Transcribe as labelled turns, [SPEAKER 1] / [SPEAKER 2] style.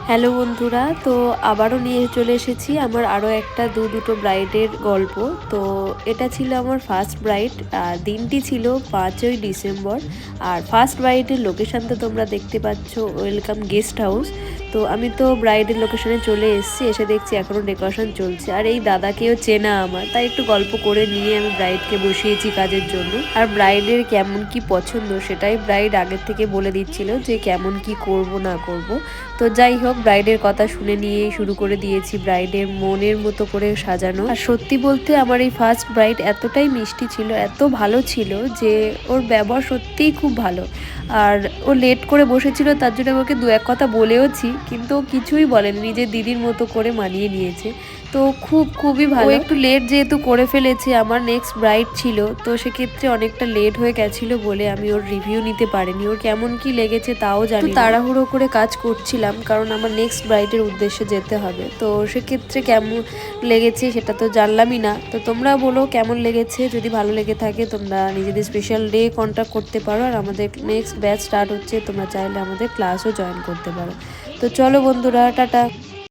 [SPEAKER 1] Hello বন্ধুরা, তো আবারও নিয়ে চলে এসেছি আমার আরও একটা দুটো ব্রাইডের গল্প। তো এটা ছিল আমার ফার্স্ট ব্রাইড, আর দিনটি ছিল 5ই ডিসেম্বর। আর ফার্স্ট ব্রাইডের লোকেশান তো তোমরা দেখতে পাচ্ছ, ওয়েলকাম গেস্ট হাউস। তো আমি তো ব্রাইডের লোকেশানে চলে এসেছি, এসে দেখছি এখনও ডেকোরেশন চলছে। আর এই দাদাকেও চেনা আমার, তাই একটু গল্প করে নিয়ে আমি ব্রাইডকে বসিয়েছি কাজের জন্য। আর ব্রাইডের কেমন কি পছন্দ সেটাই ব্রাইড আগের থেকে বলে দিচ্ছিল যে কেমন কি করব না করব। তো যাই হোক, ব্রাইডের কথা শুনে নিয়ে শুরু করে দিয়েছি ব্রাইডের মনের মতো করে সাজানো। আর সত্যি বলতে আমার এই ফার্স্ট ব্রাইড এতটাই মিষ্টি ছিল, এত ভালো ছিল যে ওর ব্যবহার সত্যিই খুব ভালো। আর ও লেট করে বসেছিল, তার জন্য আমাকে দু এক কথা বলেওছি, কিন্তু ও কিছুই বলেনি, নিজের দিদির মতো করে মানিয়ে নিয়েছে। তো খুবই ভালো। একটু লেট যেহেতু করে ফেলেছে, আমার নেক্সট ব্রাইড ছিল, তো সেক্ষেত্রে অনেকটা লেট হয়ে গেছিলো বলে আমি ওর রিভিউ নিতে পারিনি। ওর কেমন কি লেগেছে তাও জানি না। তাড়াহুড়ো করে কাজ করছিলাম, কারণ আমার নেক্সট ব্রাইডের উদ্দেশ্যে যেতে হবে। তো সেক্ষেত্রে কেমন লেগেছে সেটা তো জানলামই না। তো তোমরা বলো কেমন লেগেছে। যদি ভালো লেগে থাকে তোমরা নিজেদের স্পেশাল ডে কন্ট্যাক্ট করতে পারো। আর আমাদের নেক্সট ব্যাচ স্টার্ট হচ্ছে, তোমরা চাইলে আমাদের ক্লাসও জয়েন করতে পারো। তো চলো বন্ধুরা, টাটা।